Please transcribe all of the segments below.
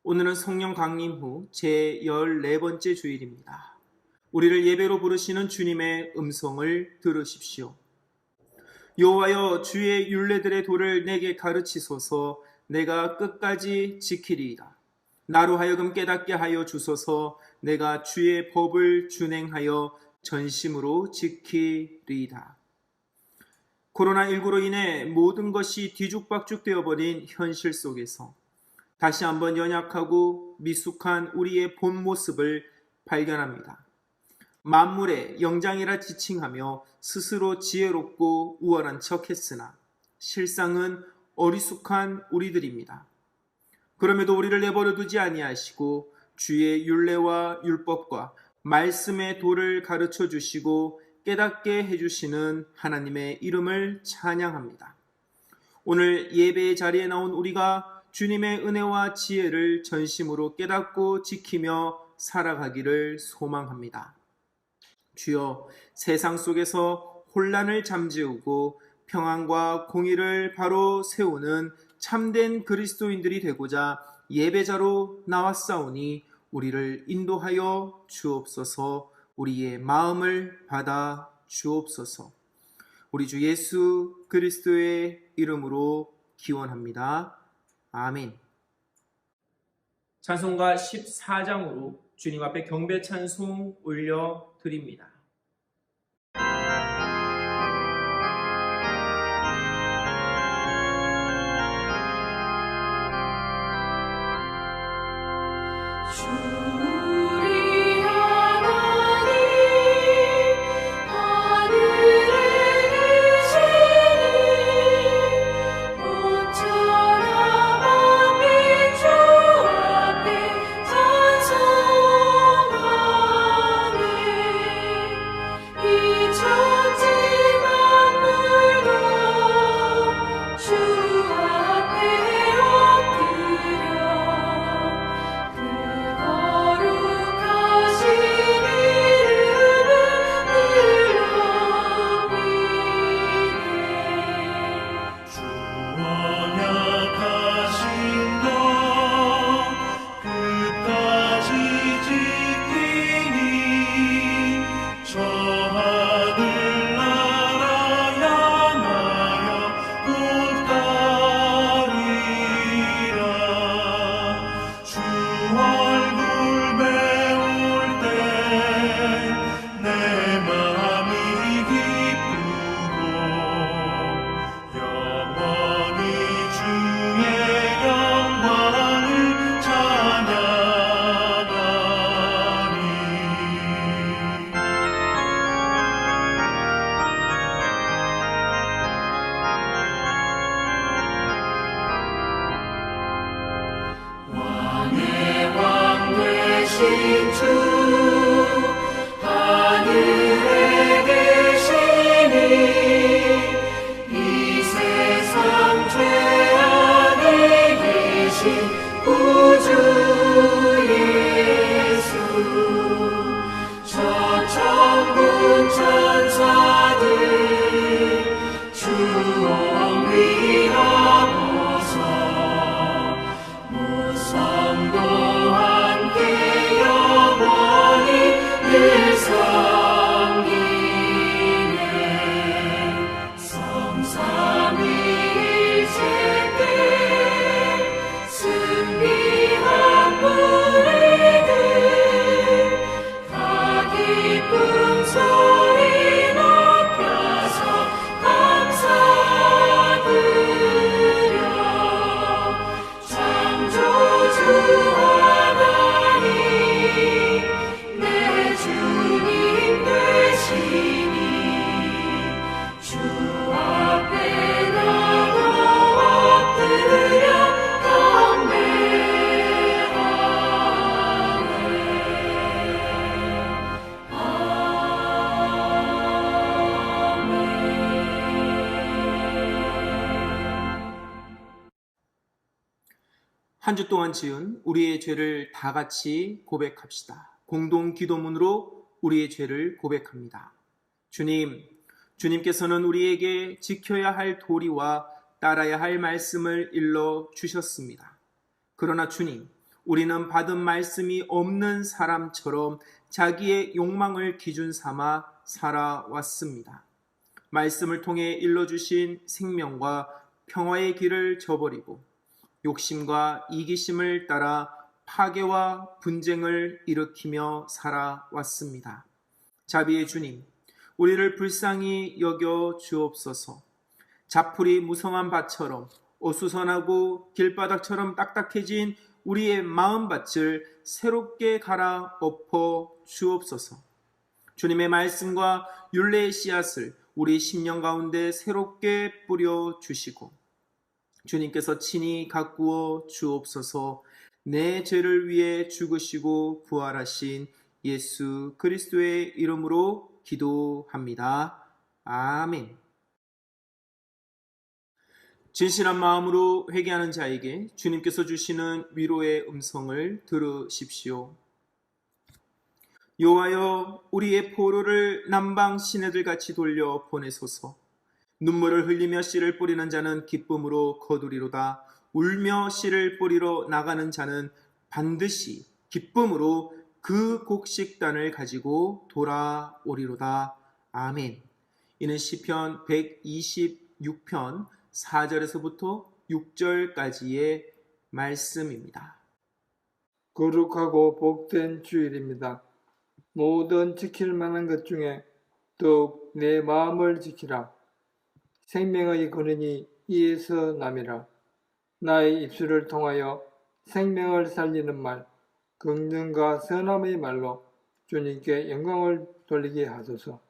오늘은 성령 강림 후 제14번째 주일입니다. 우리를 예배로 부르시는 주님의 음성을 들으십시오. 여호와여, 주의 율례들의 도를 내게 가르치소서. 내가 끝까지 지키리이다. 나로 하여금 깨닫게 하여 주소서. 내가 주의 법을 준행하여 전심으로 지키리이다. 코로나19로 인해 모든 것이 뒤죽박죽 되어버린 현실 속에서 다시 한번 연약하고 미숙한 우리의 본 모습을 발견합니다. 만물의 영장이라 지칭하며 스스로 지혜롭고 우월한 척 했으나 실상은 어리숙한 우리들입니다. 그럼에도 우리를 내버려 두지 아니하시고 주의 율례와 율법과 말씀의 도를 가르쳐 주시고 깨닫게 해주시는 하나님의 이름을 찬양합니다. 오늘 예배의 자리에 나온 우리가 주님의 은혜와 지혜를 전심으로 깨닫고 지키며 살아가기를 소망합니다. 주여, 세상 속에서 혼란을 잠재우고 평안과 공의를 바로 세우는 참된 그리스도인들이 되고자 예배자로 나왔사오니 우리를 인도하여 주옵소서. 우리의 마음을 받아 주옵소서. 우리 주 예수 그리스도의 이름으로 기원합니다. 아멘. 찬송가 14장으로 주님 앞에 경배 찬송 올려드립니다. 한 주 동안 지은 우리의 죄를 다 같이 고백합시다. 공동 기도문으로 우리의 죄를 고백합니다. 주님께서는 우리에게 지켜야 할 도리와 따라야 할 말씀을 일러 주셨습니다. 그러나 주님, 우리는 받은 말씀이 없는 사람처럼 자기의 욕망을 기준 삼아 살아왔습니다. 말씀을 통해 일러주신 생명과 평화의 길을 저버리고 욕심과 이기심을 따라 파괴와 분쟁을 일으키며 살아왔습니다. 자비의 주님, 우리를 불쌍히 여겨 주옵소서. 자풀이 무성한 밭처럼 어수선하고 길바닥처럼 딱딱해진 우리의 마음밭을 새롭게 갈아 엎어 주옵소서. 주님의 말씀과 율례의 씨앗을 우리 심령 가운데 새롭게 뿌려 주시고 주님께서 친히 가꾸어 주옵소서. 내 죄를 위해 죽으시고 부활하신 예수 그리스도의 이름으로 기도합니다. 아멘. 진실한 마음으로 회개하는 자에게 주님께서 주시는 위로의 음성을 들으십시오. 여호와여, 우리의 포로를 남방 시내들같이 돌려 보내소서. 눈물을 흘리며 씨를 뿌리는 자는 기쁨으로 거두리로다. 울며 씨를 뿌리러 나가는 자는 반드시 기쁨으로 그 곡식단을 가지고 돌아오리로다. 아멘. 이는 시편 126편 4절에서부터 6절까지의 말씀입니다. 거룩하고 복된 주일입니다. 모든 지킬 만한 것 중에 더욱 내 마음을 지키라. 생명의 근원이 이에서 남이라. 나의 입술을 통하여 생명을 살리는 말, 긍정과 선함의 말로 주님께 영광을 돌리게 하소서.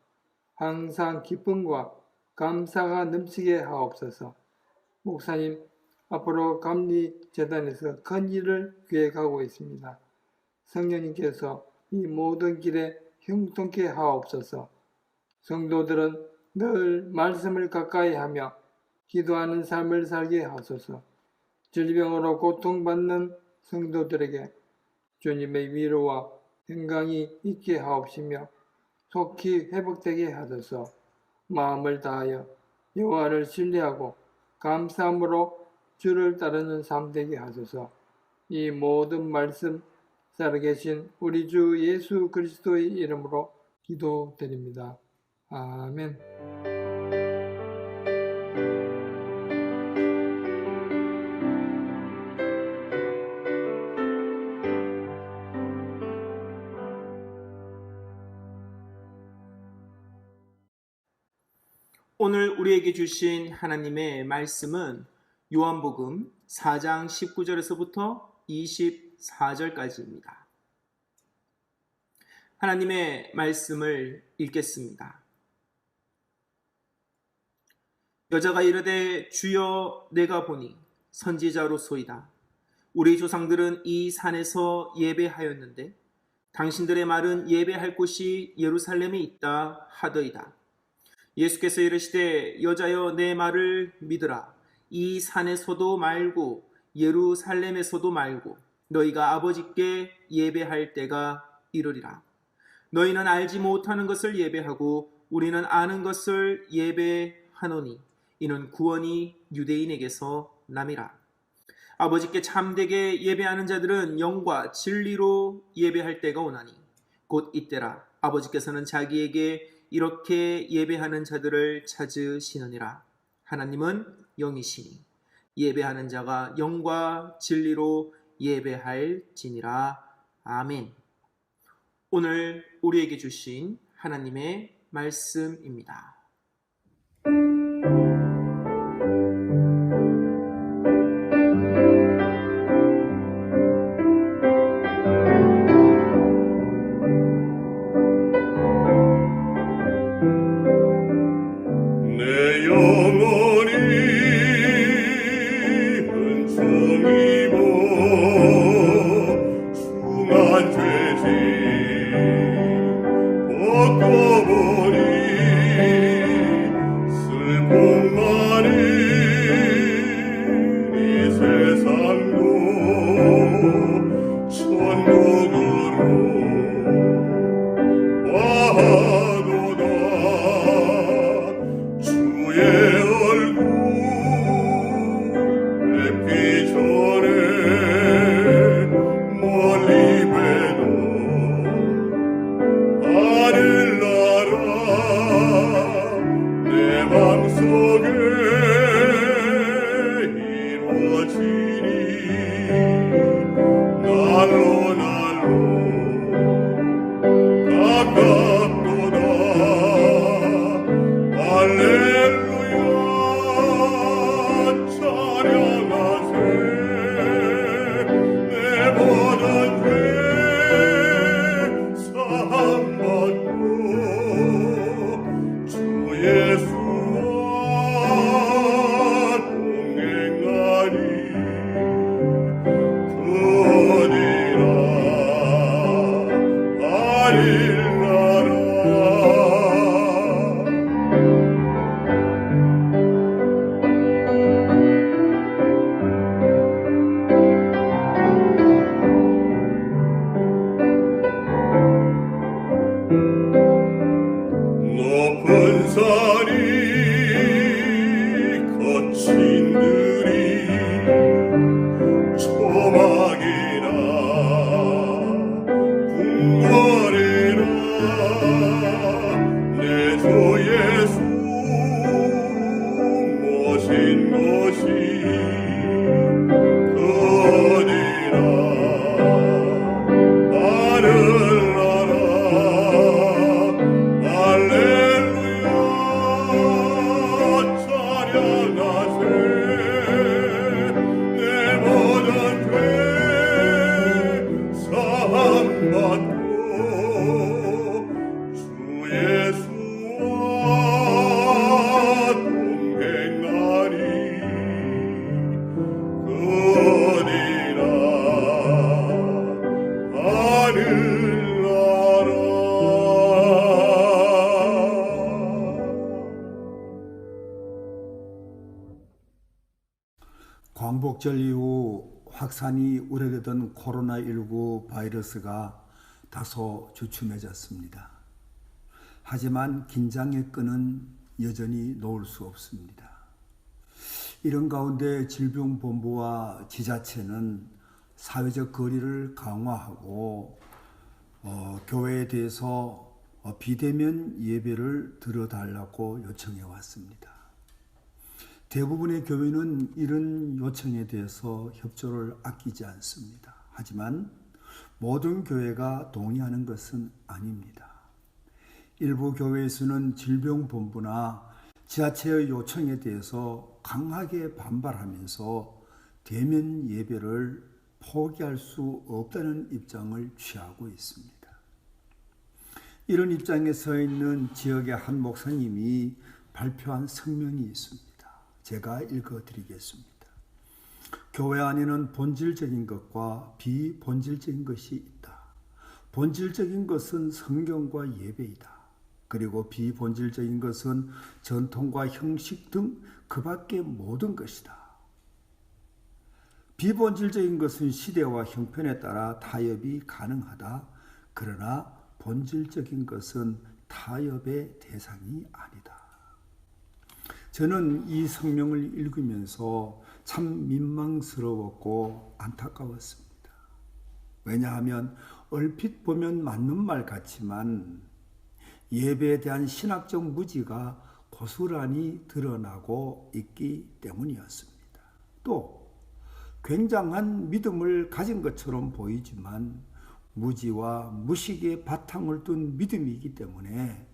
항상 기쁨과 감사가 넘치게 하옵소서. 목사님, 앞으로 감리재단에서 큰 일을 계획하고 있습니다. 성령님께서 이 모든 길에 형통케 하옵소서. 성도들은 늘 말씀을 가까이 하며 기도하는 삶을 살게 하소서. 질병으로 고통받는 성도들에게 주님의 위로와 건강이 있게 하옵시며 속히 회복되게 하소서. 마음을 다하여 여호와를 신뢰하고 감사함으로 주를 따르는 삶 되게 하소서. 이 모든 말씀 살아계신 우리 주 예수 그리스도의 이름으로 기도드립니다. 아멘. 오늘 우리에게 주신 하나님의 말씀은 요한복음 4장 19절에서부터 24절까지입니다. 하나님의 말씀을 읽겠습니다. 여자가 이르되 주여, 내가 보니 선지자로소이다. 우리 조상들은 이 산에서 예배하였는데 당신들의 말은 예배할 곳이 예루살렘에 있다 하더이다. 예수께서 이르시되 여자여, 내 말을 믿으라. 이 산에서도 말고 예루살렘에서도 말고 너희가 아버지께 예배할 때가 이르리라. 너희는 알지 못하는 것을 예배하고 우리는 아는 것을 예배하노니 이는 구원이 유대인에게서 남이라. 아버지께 참되게 예배하는 자들은 영과 진리로 예배할 때가 오나니 곧 이때라. 아버지께서는 자기에게 이렇게 예배하는 자들을 찾으시느니라. 하나님은 영이시니 예배하는 자가 영과 진리로 예배할지니라. 아멘. 오늘 우리에게 주신 하나님의 말씀입니다. 바꿔보니 신들이 초막이나 궁궐이나 내 주 예수 모신 것이 어디나 하늘나라 할렐루야 찬양하세 내 모든 죄 사함받고 주 예수와 동행하리 어디나 하늘나라. 광복절 이후 확산이 우려되던 코로나19 바이러스가 다소 주춤해졌습니다. 하지만 긴장의 끈은 여전히 놓을 수 없습니다. 이런 가운데 질병본부와 지자체는 사회적 거리를 강화하고 교회에 대해서 비대면 예배를 들어달라고 요청해 왔습니다. 대부분의 교회는 이런 요청에 대해서 협조를 아끼지 않습니다. 하지만 모든 교회가 동의하는 것은 아닙니다. 일부 교회에서는 질병본부나 지자체의 요청에 대해서 강하게 반발하면서 대면 예배를 포기할 수 없다는 입장을 취하고 있습니다. 이런 입장에 서 있는 지역의 한 목사님이 발표한 성명이 있습니다. 제가 읽어드리겠습니다. 교회 안에는 본질적인 것과 비본질적인 것이 있다. 본질적인 것은 성경과 예배이다. 그리고 비본질적인 것은 전통과 형식 등 그 밖의 모든 것이다. 비본질적인 것은 시대와 형편에 따라 타협이 가능하다. 그러나 본질적인 것은 타협의 대상이 아니다. 저는 이 성명을 읽으면서 참 민망스러웠고 안타까웠습니다. 왜냐하면 얼핏 보면 맞는 말 같지만 예배에 대한 신학적 무지가 고스란히 드러나고 있기 때문이었습니다. 또 굉장한 믿음을 가진 것처럼 보이지만 무지와 무식의 바탕을 둔 믿음이기 때문에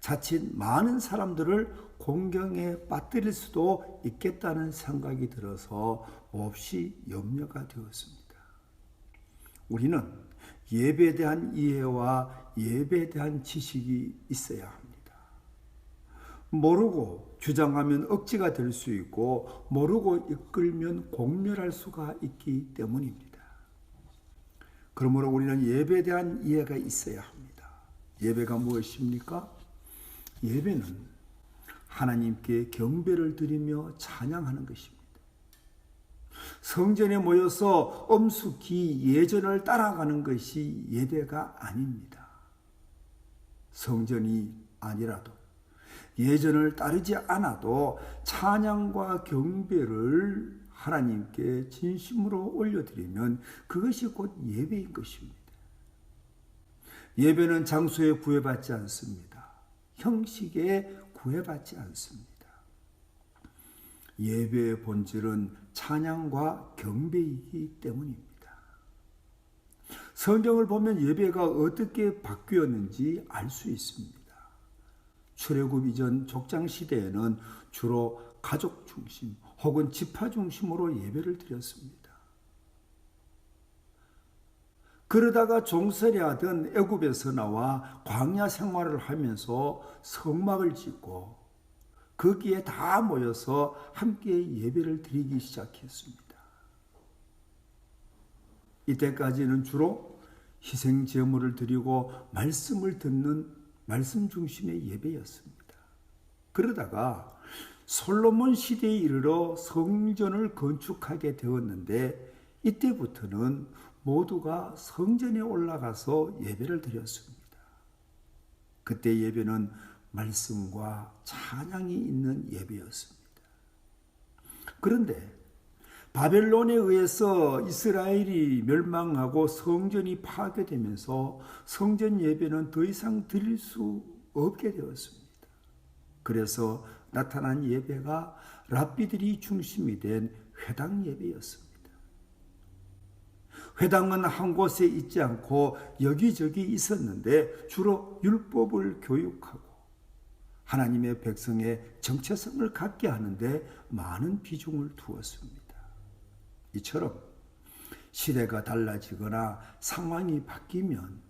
자칫 많은 사람들을 공경에 빠뜨릴 수도 있겠다는 생각이 들어서 몹시 염려가 되었습니다. 우리는 예배에 대한 이해와 예배에 대한 지식이 있어야 합니다. 모르고 주장하면 억지가 될 수 있고 모르고 이끌면 공멸할 수가 있기 때문입니다. 그러므로 우리는 예배에 대한 이해가 있어야 합니다. 예배가 무엇입니까? 예배는 하나님께 경배를 드리며 찬양하는 것입니다. 성전에 모여서 엄숙히 예전을 따라가는 것이 예배가 아닙니다. 성전이 아니라도 예전을 따르지 않아도 찬양과 경배를 하나님께 진심으로 올려드리면 그것이 곧 예배인 것입니다. 예배는 장소에 구애받지 않습니다. 형식에 구애받지 않습니다. 예배의 본질은 찬양과 경배이기 때문입니다. 성경을 보면 예배가 어떻게 바뀌었는지 알 수 있습니다. 출애굽 이전 족장 시대에는 주로 가족 중심 혹은 지파 중심으로 예배를 드렸습니다. 그러다가 종살이 하던 애굽에서 나와 광야 생활을 하면서 성막을 짓고 거기에 다 모여서 함께 예배를 드리기 시작했습니다. 이때까지는 주로 희생 제물을 드리고 말씀을 듣는 말씀 중심의 예배였습니다. 그러다가 솔로몬 시대에 이르러 성전을 건축하게 되었는데 이때부터는 모두가 성전에 올라가서 예배를 드렸습니다. 그때 예배는 말씀과 찬양이 있는 예배였습니다. 그런데 바벨론에 의해서 이스라엘이 멸망하고 성전이 파괴되면서 성전 예배는 더 이상 드릴 수 없게 되었습니다. 그래서 나타난 예배가 랍비들이 중심이 된 회당 예배였습니다. 회당은 한 곳에 있지 않고 여기저기 있었는데 주로 율법을 교육하고 하나님의 백성의 정체성을 갖게 하는데 많은 비중을 두었습니다. 이처럼 시대가 달라지거나 상황이 바뀌면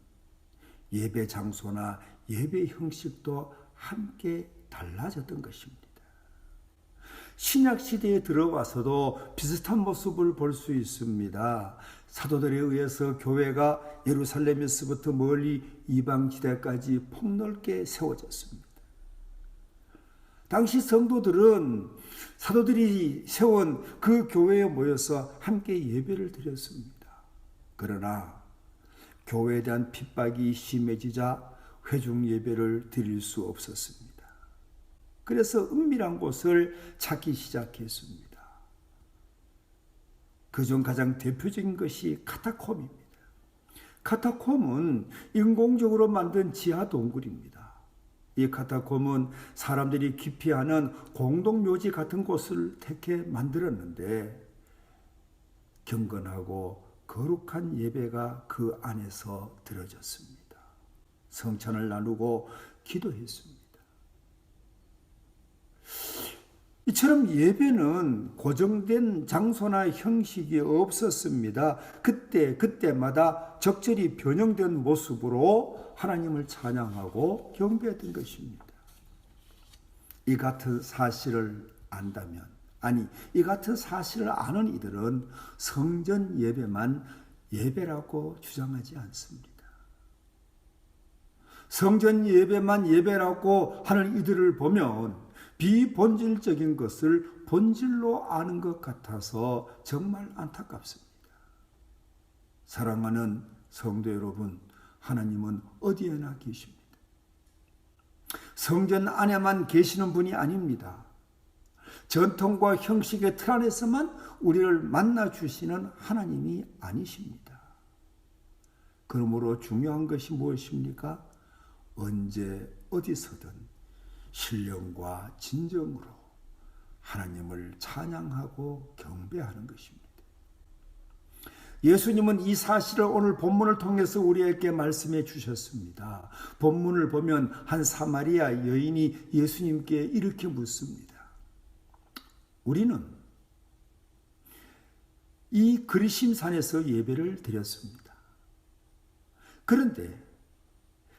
예배 장소나 예배 형식도 함께 달라졌던 것입니다. 신약 시대에 들어와서도 비슷한 모습을 볼 수 있습니다. 사도들에 의해서 교회가 예루살렘에서부터 멀리 이방 지대까지 폭넓게 세워졌습니다. 당시 성도들은 사도들이 세운 그 교회에 모여서 함께 예배를 드렸습니다. 그러나 교회에 대한 핍박이 심해지자 회중 예배를 드릴 수 없었습니다. 그래서 은밀한 곳을 찾기 시작했습니다. 그중 가장 대표적인 것이 카타콤입니다. 카타콤은 인공적으로 만든 지하 동굴입니다. 이 카타콤은 사람들이 기피하는 공동묘지 같은 곳을 택해 만들었는데 경건하고 거룩한 예배가 그 안에서 드려졌습니다. 성찬을 나누고 기도했습니다. 이처럼 예배는 고정된 장소나 형식이 없었습니다. 그때마다 적절히 변형된 모습으로 하나님을 찬양하고 경배했던 것입니다. 이 같은 사실을 안다면, 이 같은 사실을 아는 이들은 성전 예배만 예배라고 주장하지 않습니다. 성전 예배만 예배라고 하는 이들을 보면 비본질적인 것을 본질로 아는 것 같아서 정말 안타깝습니다. 사랑하는 성도 여러분, 하나님은 어디에나 계십니다. 성전 안에만 계시는 분이 아닙니다. 전통과 형식의 틀 안에서만 우리를 만나 주시는 하나님이 아니십니다. 그러므로 중요한 것이 무엇입니까? 언제 어디서든 신령과 진정으로 하나님을 찬양하고 경배하는 것입니다. 예수님은 이 사실을 오늘 본문을 통해서 우리에게 말씀해 주셨습니다. 본문을 보면 한 사마리아 여인이 예수님께 이렇게 묻습니다. 우리는 이 그리심산에서 예배를 드렸습니다. 그런데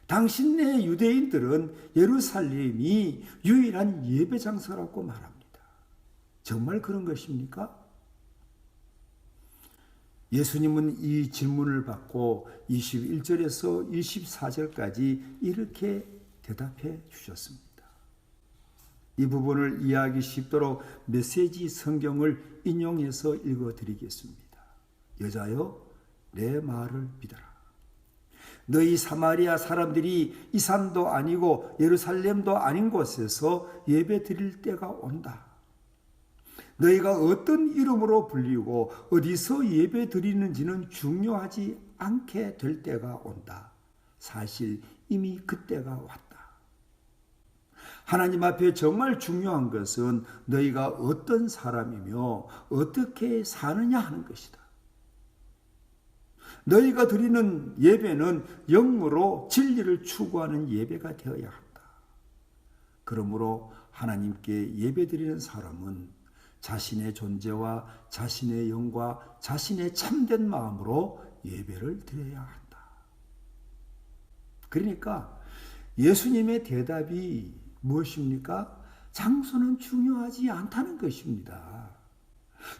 당신네 유대인들은 예루살렘이 유일한 예배 장소라고 말합니다. 정말 그런 것입니까? 예수님은 이 질문을 받고 21절에서 24절까지 이렇게 대답해 주셨습니다. 이 부분을 이해하기 쉽도록 메시지 성경을 인용해서 읽어드리겠습니다. 여자여, 내 말을 믿어라. 너희 사마리아 사람들이 이 산도 아니고 예루살렘도 아닌 곳에서 예배 드릴 때가 온다. 너희가 어떤 이름으로 불리고 어디서 예배 드리는지는 중요하지 않게 될 때가 온다. 사실 이미 그때가 왔다. 하나님 앞에 정말 중요한 것은 너희가 어떤 사람이며 어떻게 사느냐 하는 것이다. 너희가 드리는 예배는 영으로 진리를 추구하는 예배가 되어야 한다. 그러므로 하나님께 예배드리는 사람은 자신의 존재와 자신의 영과 자신의 참된 마음으로 예배를 드려야 한다. 그러니까 예수님의 대답이 무엇입니까? 장소는 중요하지 않다는 것입니다.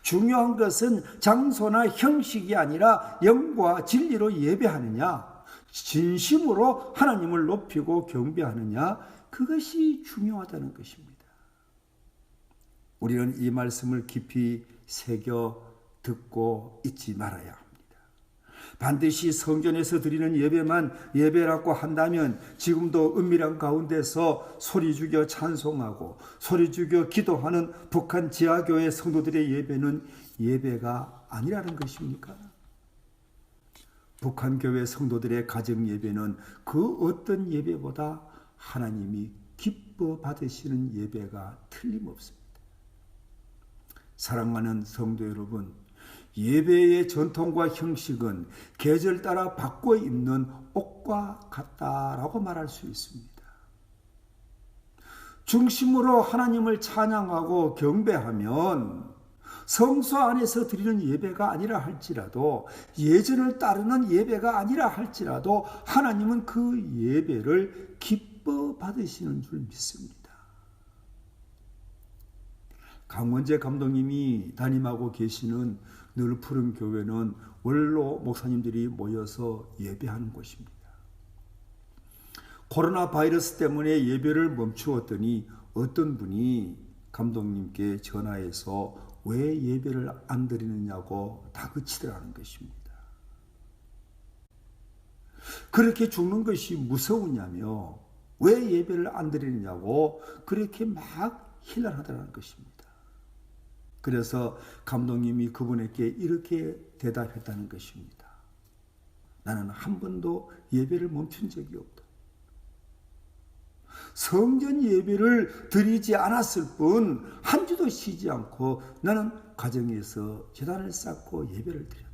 중요한 것은 장소나 형식이 아니라 영과 진리로 예배하느냐, 진심으로 하나님을 높이고 경배하느냐, 그것이 중요하다는 것입니다. 우리는 이 말씀을 깊이 새겨 듣고 잊지 말아야 합니다. 반드시 성전에서 드리는 예배만 예배라고 한다면 지금도 은밀한 가운데서 소리 죽여 찬송하고 소리 죽여 기도하는 북한 지하교회 성도들의 예배는 예배가 아니라는 것입니까? 북한 교회 성도들의 가정 예배는 그 어떤 예배보다 하나님이 기뻐 받으시는 예배가 틀림없습니다. 사랑하는 성도 여러분, 예배의 전통과 형식은 계절 따라 바꿔 입는 옷과 같다라고 말할 수 있습니다. 중심으로 하나님을 찬양하고 경배하면 성소 안에서 드리는 예배가 아니라 할지라도, 예전을 따르는 예배가 아니라 할지라도 하나님은 그 예배를 기뻐 받으시는 줄 믿습니다. 강원재 감독님이 담임하고 계시는 늘 푸른 교회는 원로 목사님들이 모여서 예배하는 곳입니다. 코로나 바이러스 때문에 예배를 멈추었더니 어떤 분이 감독님께 전화해서 왜 예배를 안 드리느냐고 다그치더라는 것입니다. 그렇게 죽는 것이 무서우냐며 왜 예배를 안 드리느냐고 그렇게 막 힐난하더라는 것입니다. 그래서 감독님이 그분에게 이렇게 대답했다는 것입니다. 나는 한 번도 예배를 멈춘 적이 없다. 성전 예배를 드리지 않았을 뿐 한 주도 쉬지 않고 나는 가정에서 제단을 쌓고 예배를 드렸다.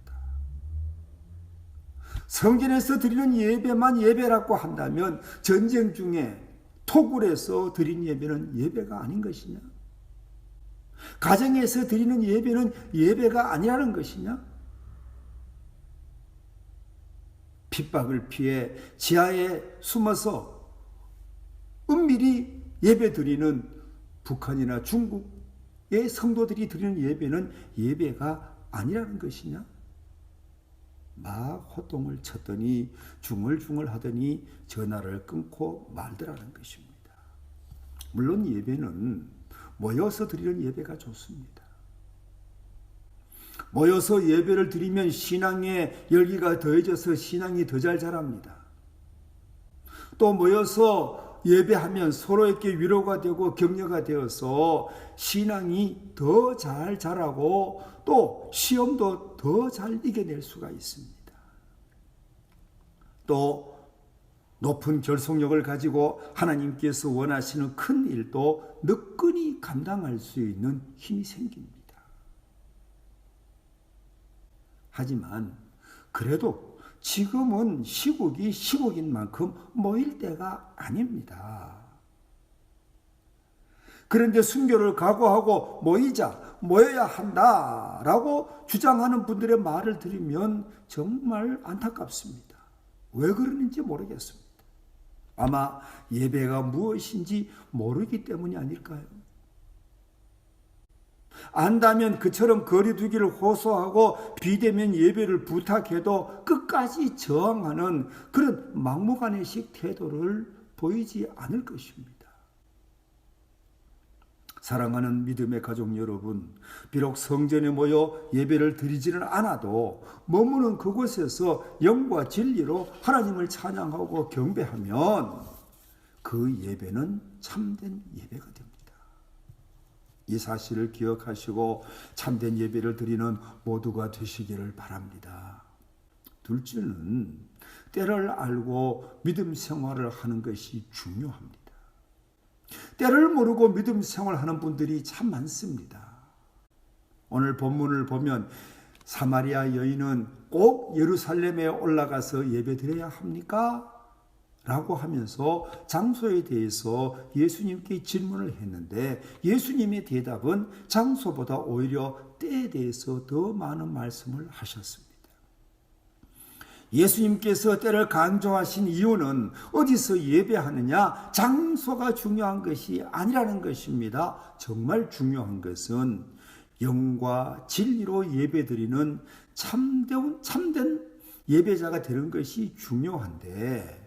성전에서 드리는 예배만 예배라고 한다면 전쟁 중에 토굴에서 드린 예배는 예배가 아닌 것이냐? 가정에서 드리는 예배는 예배가 아니라는 것이냐? 핍박을 피해 지하에 숨어서 은밀히 예배 드리는 북한이나 중국의 성도들이 드리는 예배는 예배가 아니라는 것이냐? 막 호통을 쳤더니 중얼중얼 하더니 전화를 끊고 말더라는 것입니다. 물론 예배는 모여서 드리는 예배가 좋습니다. 모여서 예배를 드리면 신앙의 열기가 더해져서 신앙이 더 잘 자랍니다. 또 모여서 예배하면 서로에게 위로가 되고 격려가 되어서 신앙이 더 잘 자라고 또 시험도 더 잘 이겨낼 수가 있습니다. 또 높은 결속력을 가지고 하나님께서 원하시는 큰 일도 느끈히 감당할 수 있는 힘이 생깁니다. 하지만 그래도 지금은 시국이 시국인 만큼 모일 때가 아닙니다. 그런데 순교를 각오하고 모여야 한다라고 주장하는 분들의 말을 들으면 정말 안타깝습니다. 왜 그러는지 모르겠습니다. 아마 예배가 무엇인지 모르기 때문이 아닐까요? 안다면 그처럼 거리두기를 호소하고 비대면 예배를 부탁해도 끝까지 저항하는 그런 막무가내식 태도를 보이지 않을 것입니다. 사랑하는 믿음의 가족 여러분, 비록 성전에 모여 예배를 드리지는 않아도 머무는 그곳에서 영과 진리로 하나님을 찬양하고 경배하면 그 예배는 참된 예배가 됩니다. 이 사실을 기억하시고 참된 예배를 드리는 모두가 되시기를 바랍니다. 둘째는 때를 알고 믿음 생활을 하는 것이 중요합니다. 때를 모르고 믿음 생활하는 분들이 참 많습니다. 오늘 본문을 보면 사마리아 여인은 꼭 예루살렘에 올라가서 예배드려야 합니까? 라고 하면서 장소에 대해서 예수님께 질문을 했는데 예수님의 대답은 장소보다 오히려 때에 대해서 더 많은 말씀을 하셨습니다. 예수님께서 때를 강조하신 이유는 어디서 예배하느냐, 장소가 중요한 것이 아니라는 것입니다. 정말 중요한 것은 영과 진리로 예배드리는 참된 예배자가 되는 것이 중요한데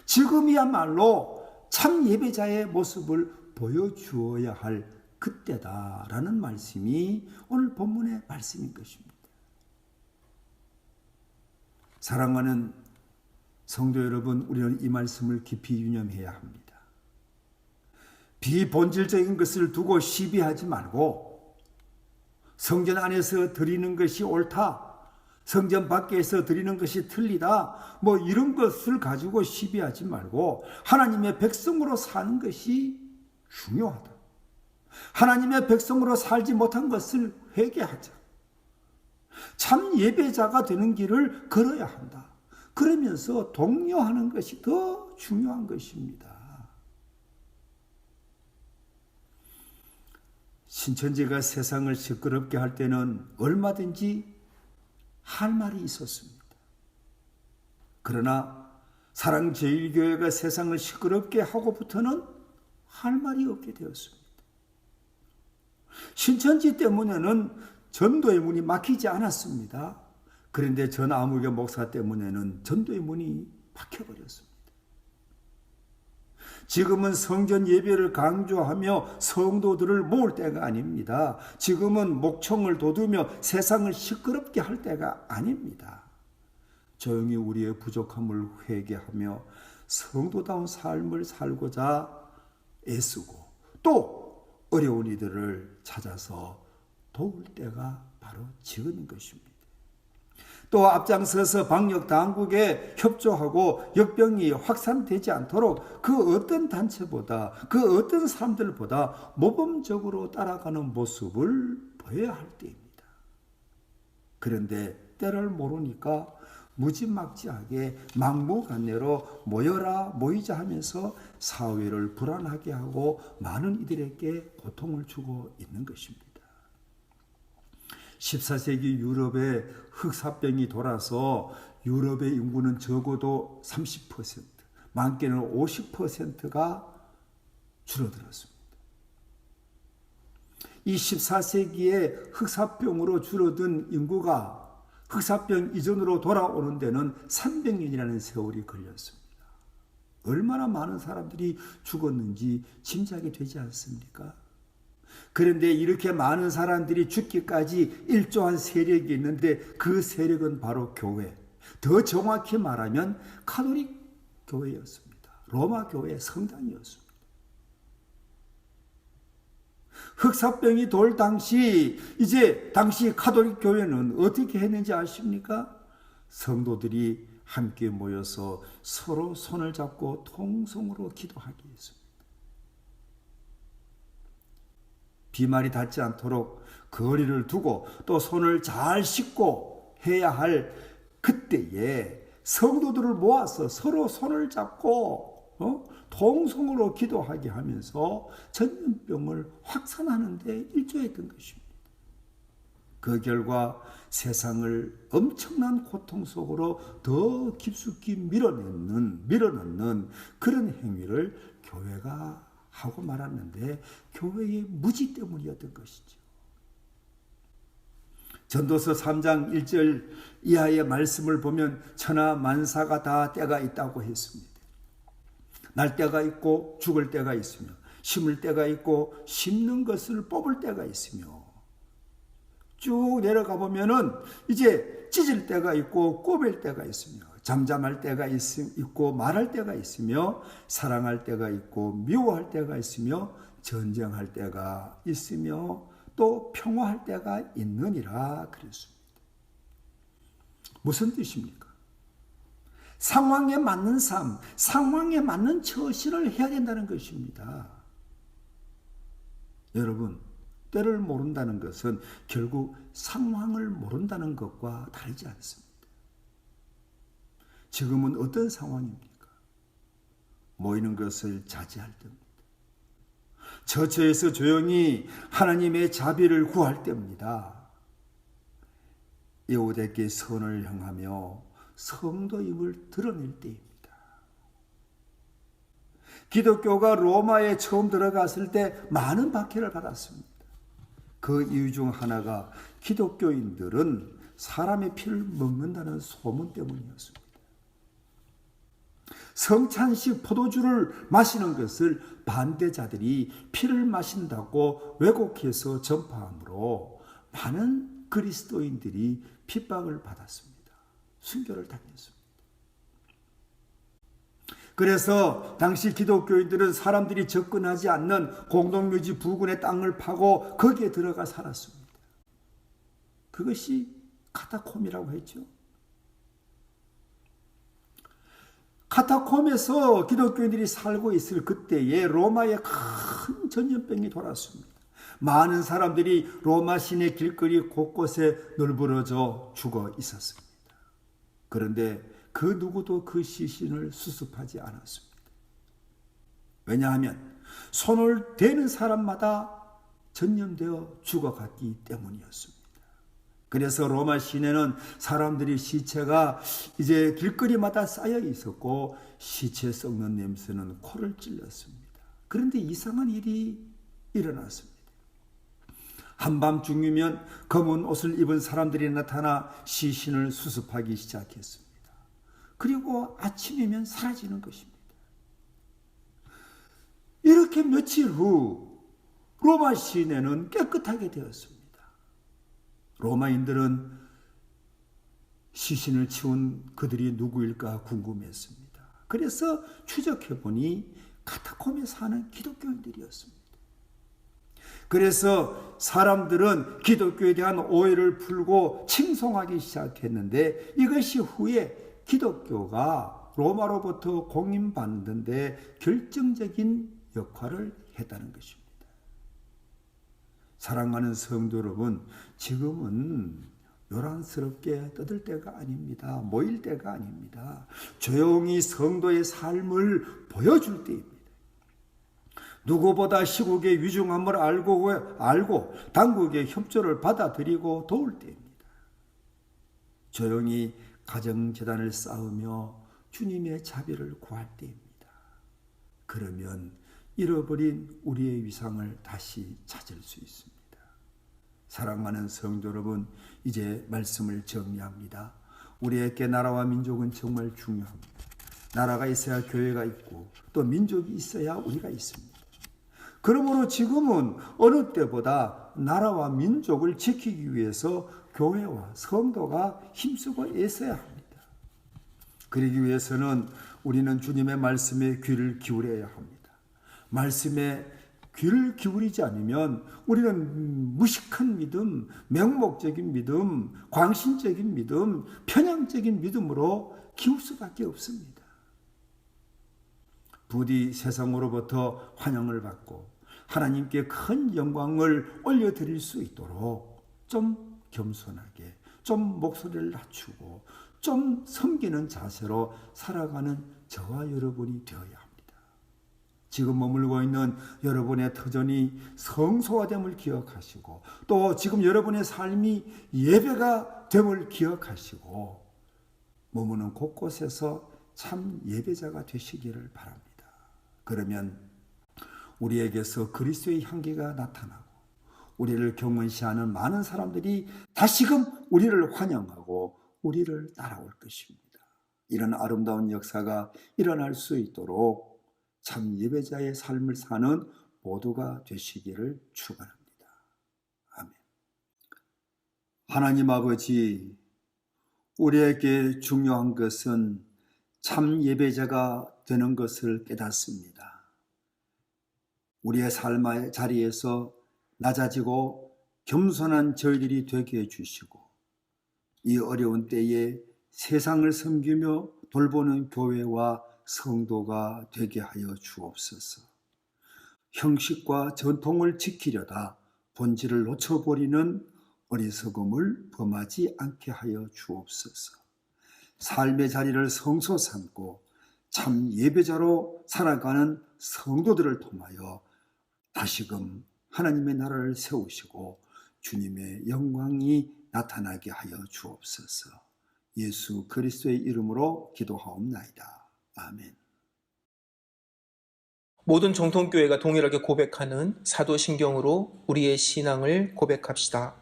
지금이야말로 참 예배자의 모습을 보여주어야 할 그때다라는 말씀이 오늘 본문의 말씀인 것입니다. 사랑하는 성도 여러분, 우리는 이 말씀을 깊이 유념해야 합니다. 비본질적인 것을 두고 시비하지 말고 성전 안에서 드리는 것이 옳다, 성전 밖에서 드리는 것이 틀리다, 뭐 이런 것을 가지고 시비하지 말고 하나님의 백성으로 사는 것이 중요하다. 하나님의 백성으로 살지 못한 것을 회개하자. 참 예배자가 되는 길을 걸어야 한다. 그러면서 독려하는 것이 더 중요한 것입니다. 신천지가 세상을 시끄럽게 할 때는 얼마든지 할 말이 있었습니다. 그러나 사랑제일교회가 세상을 시끄럽게 하고부터는 할 말이 없게 되었습니다. 신천지 때문에는 전도의 문이 막히지 않았습니다. 그런데 전 아무개 목사 때문에는 전도의 문이 막혀버렸습니다. 지금은 성전 예배를 강조하며 성도들을 모을 때가 아닙니다. 지금은 목청을 돋우며 세상을 시끄럽게 할 때가 아닙니다. 조용히 우리의 부족함을 회개하며 성도다운 삶을 살고자 애쓰고 또 어려운 이들을 찾아서 도울 때가 바로 지금 것입니다. 또 앞장서서 방역 당국에 협조하고 역병이 확산되지 않도록 그 어떤 단체보다, 그 어떤 사람들보다 모범적으로 따라가는 모습을 보여야 할 때입니다. 그런데 때를 모르니까 무지막지하게 막무가내로 모이자 하면서 사회를 불안하게 하고 많은 이들에게 고통을 주고 있는 것입니다. 14세기 유럽에 흑사병이 돌아서 유럽의 인구는 적어도 30%, 많게는 50%가 줄어들었습니다. 이 14세기에 흑사병으로 줄어든 인구가 흑사병 이전으로 돌아오는 데는 300년이라는 세월이 걸렸습니다. 얼마나 많은 사람들이 죽었는지 짐작이 되지 않습니까? 그런데 이렇게 많은 사람들이 죽기까지 일조한 세력이 있는데 그 세력은 바로 교회, 더 정확히 말하면 카톨릭 교회였습니다. 로마 교회 성당이었습니다. 흑사병이 돌 당시 당시 카톨릭 교회는 어떻게 했는지 아십니까? 성도들이 함께 모여서 서로 손을 잡고 통성으로 기도하게 했습니다. 비말이 닿지 않도록 거리를 두고 또 손을 잘 씻고 해야 할 그때에 성도들을 모아서 서로 손을 잡고 통성으로 기도하게 하면서 전염병을 확산하는 데 일조했던 것입니다. 그 결과 세상을 엄청난 고통 속으로 더 깊숙이 밀어넣는 그런 행위를 교회가 하고 말았는데 교회의 무지 때문이었던 것이죠. 전도서 3장 1절 이하의 말씀을 보면 천하 만사가 다 때가 있다고 했습니다. 날 때가 있고 죽을 때가 있으며 심을 때가 있고 심는 것을 뽑을 때가 있으며 쭉 내려가 보면은 이제 찢을 때가 있고 꼬맬 때가 있으며 잠잠할 때가 있고 말할 때가 있으며 사랑할 때가 있고 미워할 때가 있으며 전쟁할 때가 있으며 또 평화할 때가 있느니라 그랬습니다. 무슨 뜻입니까? 상황에 맞는 삶, 상황에 맞는 처신을 해야 된다는 것입니다. 여러분, 때를 모른다는 것은 결국 상황을 모른다는 것과 다르지 않습니다. 지금은 어떤 상황입니까? 모이는 것을 자제할 때입니다. 처처에서 조용히 하나님의 자비를 구할 때입니다. 여호와께 선을 행하며 성도임을 드러낼 때입니다. 기독교가 로마에 처음 들어갔을 때 많은 박해를 받았습니다. 그 이유 중 하나가 기독교인들은 사람의 피를 먹는다는 소문 때문이었습니다. 성찬식 포도주를 마시는 것을 반대자들이 피를 마신다고 왜곡해서 전파함으로 많은 그리스도인들이 핍박을 받았습니다. 순교를 당했습니다. 그래서 당시 기독교인들은 사람들이 접근하지 않는 공동묘지 부근의 땅을 파고 거기에 들어가 살았습니다. 그것이 카타콤이라고 했죠. 카타콤에서 기독교인들이 살고 있을 그때에 로마에 큰 전염병이 돌았습니다. 많은 사람들이 로마 시내 길거리 곳곳에 널브러져 죽어 있었습니다. 그런데 그 누구도 그 시신을 수습하지 않았습니다. 왜냐하면 손을 대는 사람마다 전염되어 죽어갔기 때문이었습니다. 그래서 로마 시내는 사람들이 시체가 이제 길거리마다 쌓여 있었고 시체 썩는 냄새는 코를 찔렀습니다. 그런데 이상한 일이 일어났습니다. 한밤중이면 검은 옷을 입은 사람들이 나타나 시신을 수습하기 시작했습니다. 그리고 아침이면 사라지는 것입니다. 이렇게 며칠 후 로마 시내는 깨끗하게 되었습니다. 로마인들은 시신을 치운 그들이 누구일까 궁금했습니다. 그래서 추적해보니 카타콤에 사는 기독교인들이었습니다. 그래서 사람들은 기독교에 대한 오해를 풀고 칭송하기 시작했는데 이것이 후에 기독교가 로마로부터 공인받는 데 결정적인 역할을 했다는 것입니다. 사랑하는 성도 여러분, 지금은 요란스럽게 떠들 때가 아닙니다. 모일 때가 아닙니다. 조용히 성도의 삶을 보여줄 때입니다. 누구보다 시국의 위중함을 알고 당국의 협조를 받아들이고 도울 때입니다. 조용히 가정재단을 쌓으며 주님의 자비를 구할 때입니다. 그러면 잃어버린 우리의 위상을 다시 찾을 수 있습니다. 사랑하는 성도 여러분, 이제 말씀을 정리합니다. 우리에게 나라와 민족은 정말 중요합니다. 나라가 있어야 교회가 있고 또 민족이 있어야 우리가 있습니다. 그러므로 지금은 어느 때보다 나라와 민족을 지키기 위해서 교회와 성도가 힘쓰고 애써야 합니다. 그러기 위해서는 우리는 주님의 말씀에 귀를 기울여야 합니다. 말씀에 귀를 기울이지 않으면 우리는 무식한 믿음, 맹목적인 믿음, 광신적인 믿음, 편향적인 믿음으로 기울 수밖에 없습니다. 부디 세상으로부터 환영을 받고 하나님께 큰 영광을 올려드릴 수 있도록 좀 겸손하게, 좀 목소리를 낮추고 좀 섬기는 자세로 살아가는 저와 여러분이 되어야 합니다. 지금 머물고 있는 여러분의 터전이 성소화됨을 기억하시고 또 지금 여러분의 삶이 예배가 됨을 기억하시고 머무는 곳곳에서 참 예배자가 되시기를 바랍니다. 그러면 우리에게서 그리스도의 향기가 나타나고 우리를 경건시하는 많은 사람들이 다시금 우리를 환영하고 우리를 따라올 것입니다. 이런 아름다운 역사가 일어날 수 있도록 참 예배자의 삶을 사는 모두가 되시기를 축원합니다. 아멘. 하나님 아버지, 우리에게 중요한 것은 참 예배자가 되는 것을 깨닫습니다. 우리의 삶의 자리에서 낮아지고 겸손한 저희들이 되게 해주시고 이 어려운 때에 세상을 섬기며 돌보는 교회와 성도가 되게 하여 주옵소서. 형식과 전통을 지키려다 본질을 놓쳐버리는 어리석음을 범하지 않게 하여 주옵소서. 삶의 자리를 성소 삼고 참 예배자로 살아가는 성도들을 통하여 다시금 하나님의 나라를 세우시고 주님의 영광이 나타나게 하여 주옵소서. 예수 그리스도의 이름으로 기도하옵나이다. 아멘. 모든 정통교회가 동일하게 고백하는 사도신경으로 우리의 신앙을 고백합시다.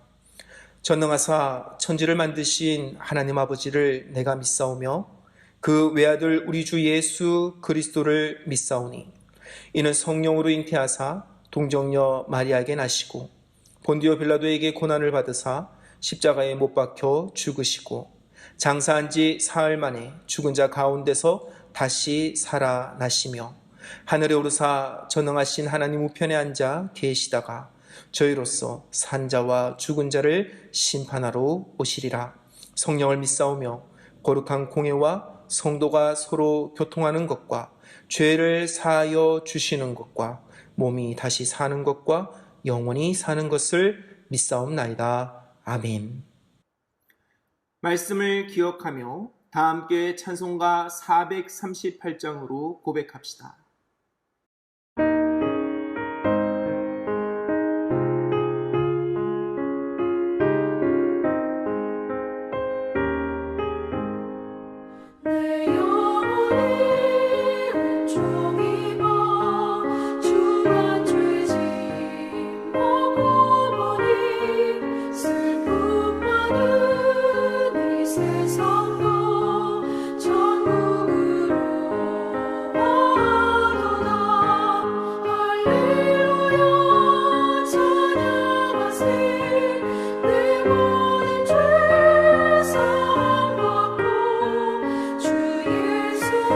전능하사 천지를 만드신 하나님 아버지를 내가 믿사오며 그 외아들 우리 주 예수 그리스도를 믿사오니 이는 성령으로 잉태하사 동정녀 마리아에게 나시고 본디오 빌라도에게 고난을 받으사 십자가에 못 박혀 죽으시고 장사한 지 사흘 만에 죽은 자 가운데서 다시 살아나시며 하늘에 오르사 전능하신 하나님 우편에 앉아 계시다가 저희로서 산자와 죽은 자를 심판하러 오시리라. 성령을 믿사오며 거룩한 공예와 성도가 서로 교통하는 것과 죄를 사하여 주시는 것과 몸이 다시 사는 것과 영원히 사는 것을 믿사옵나이다. 아멘. 말씀을 기억하며 다 함께 찬송가 438장으로 고백합시다. 내 영혼이 종이와 주한 죄짐 보고 보니 슬픔 많은 이 세상도 천국으로 와도다. 할렐루야 찬양하세. 내 모든 죄 사함받고 주 예수와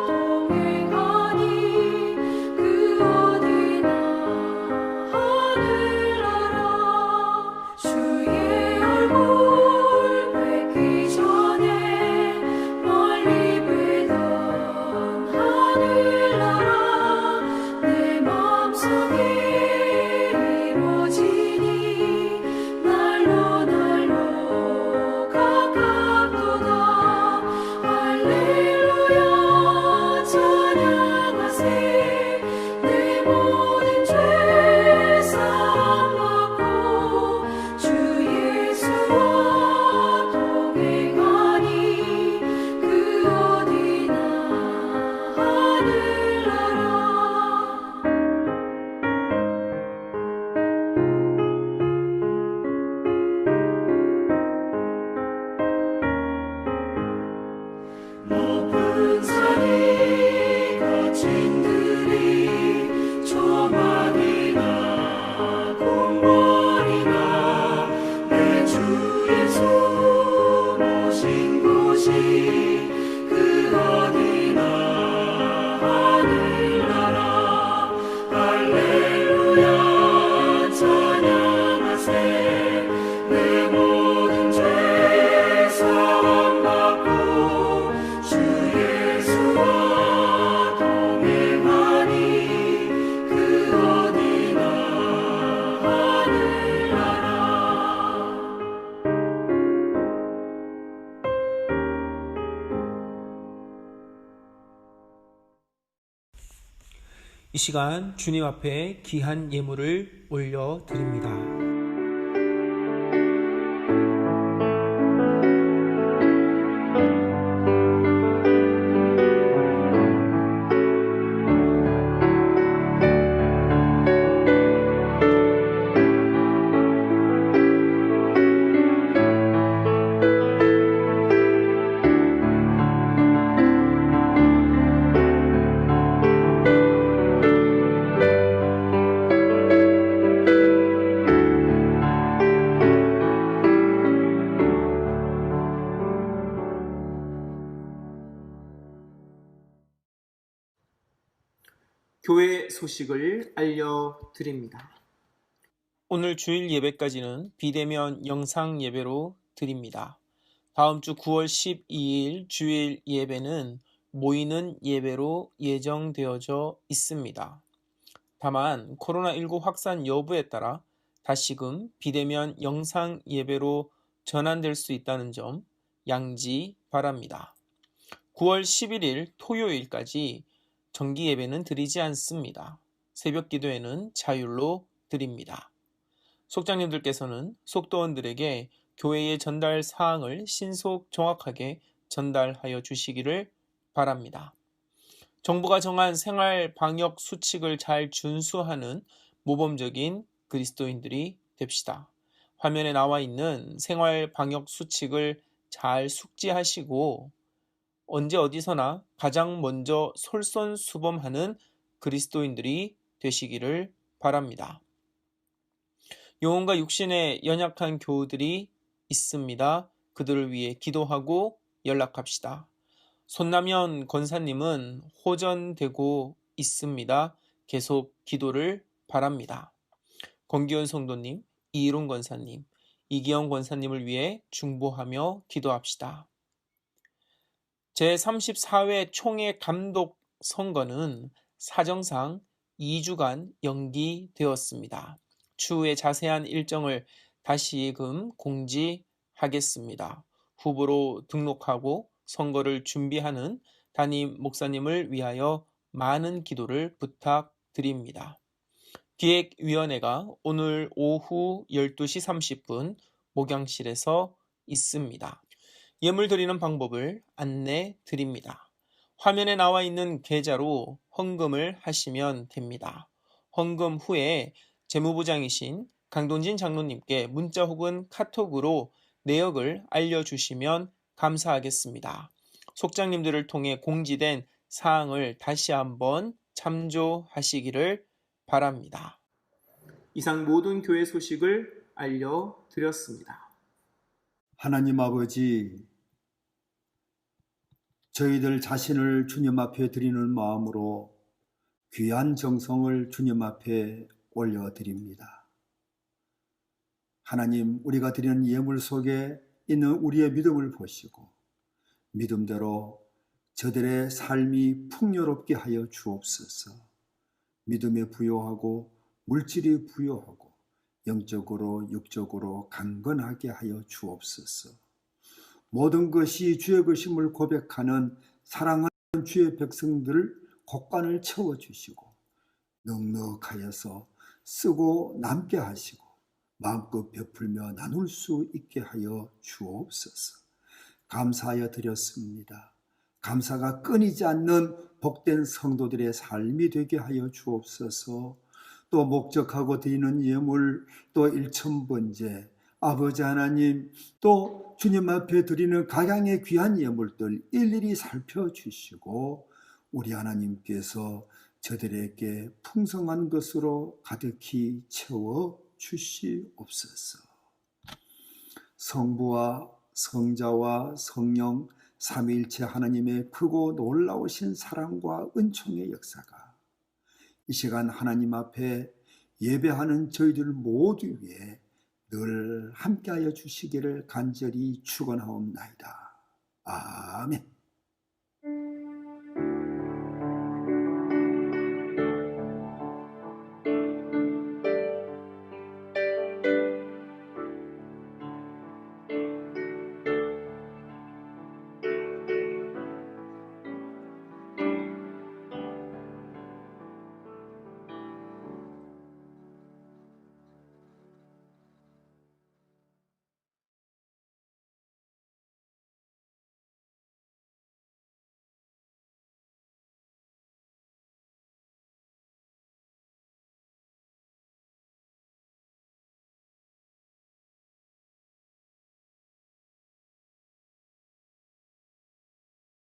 동행하니 그 어디나 하늘나라. 주의 얼굴 뵙기 전에 멀리 뵈던 하늘나라 내 마음속에 이루어지니 날로 날로 가깝도다. 할렐루야 찬양하세. 내 모든 죄 사함받고 주 예수와 동행하니 그 어디나 하늘나라. 높은 산이 거친 들이 조막이나 궁궐이나 내 주 예수 모신 곳이 그 어디나 하늘나라. 할렐루야 찬양하세. 내 모든 죄 사함받고 주 예수와 동행하니 그 어디나 하늘나라. 이 시간 주님 앞에 귀한 예물을 올려드립니다. 교회 소식을 알려드립니다. 오늘 주일 예배까지는 비대면 영상 예배로 드립니다. 다음 주 9월 12일 주일 예배는 모이는 예배로 예정되어져 있습니다. 다만 코로나19 확산 여부에 따라 다시금 비대면 영상 예배로 전환될 수 있다는 점 양지 바랍니다. 9월 11일 토요일까지 정기 예배는 드리지 않습니다. 새벽 기도회는 자율로 드립니다. 속장님들께서는 속도원들에게 교회의 전달 사항을 신속 정확하게 전달하여 주시기를 바랍니다. 정부가 정한 생활 방역 수칙을 잘 준수하는 모범적인 그리스도인들이 됩시다. 화면에 나와 있는 생활 방역 수칙을 잘 숙지하시고 언제 어디서나 가장 먼저 솔선수범하는 그리스도인들이 되시기를 바랍니다. 영혼과 육신에 연약한 교우들이 있습니다. 그들을 위해 기도하고 연락합시다. 손남현 권사님은 호전되고 있습니다. 계속 기도를 바랍니다. 권기현 성도님, 이일훈 권사님, 이기영 권사님을 위해 중보하며 기도합시다. 제34회 총회 감독 선거는 사정상 2주간 연기되었습니다. 추후에 자세한 일정을 다시금 공지하겠습니다. 후보로 등록하고 선거를 준비하는 담임 목사님을 위하여 많은 기도를 부탁드립니다. 기획위원회가 오늘 오후 12시 30분 목양실에서 있습니다. 예물 드리는 방법을 안내 드립니다. 화면에 나와 있는 계좌로 헌금을 하시면 됩니다. 헌금 후에 재무부장이신 강동진 장로님께 문자 혹은 카톡으로 내역을 알려주시면 감사하겠습니다. 속장님들을 통해 공지된 사항을 다시 한번 참조하시기를 바랍니다. 이상 모든 교회 소식을 알려드렸습니다. 하나님 아버지, 저희들 자신을 주님 앞에 드리는 마음으로 귀한 정성을 주님 앞에 올려드립니다. 하나님, 우리가 드리는 예물 속에 있는 우리의 믿음을 보시고 믿음대로 저들의 삶이 풍요롭게 하여 주옵소서. 믿음에 부요하고 물질이 부요하고 영적으로 육적으로 강건하게 하여 주옵소서. 모든 것이 주의 것임을 고백하는 사랑하는 주의 백성들을 곳간을 채워주시고 넉넉하여서 쓰고 남게 하시고 마음껏 베풀며 나눌 수 있게 하여 주옵소서. 감사하여 드렸습니다. 감사가 끊이지 않는 복된 성도들의 삶이 되게 하여 주옵소서. 또 목적하고 드리는 예물, 또 일천번제, 아버지 하나님, 또 주님 앞에 드리는 각양의 귀한 예물들 일일이 살펴주시고 우리 하나님께서 저들에게 풍성한 것으로 가득히 채워 주시옵소서. 성부와 성자와 성령 삼위일체 하나님의 크고 놀라우신 사랑과 은총의 역사가 이 시간 하나님 앞에 예배하는 저희들 모두 위에 늘 함께하여 주시기를 간절히 축원하옵나이다. 아멘.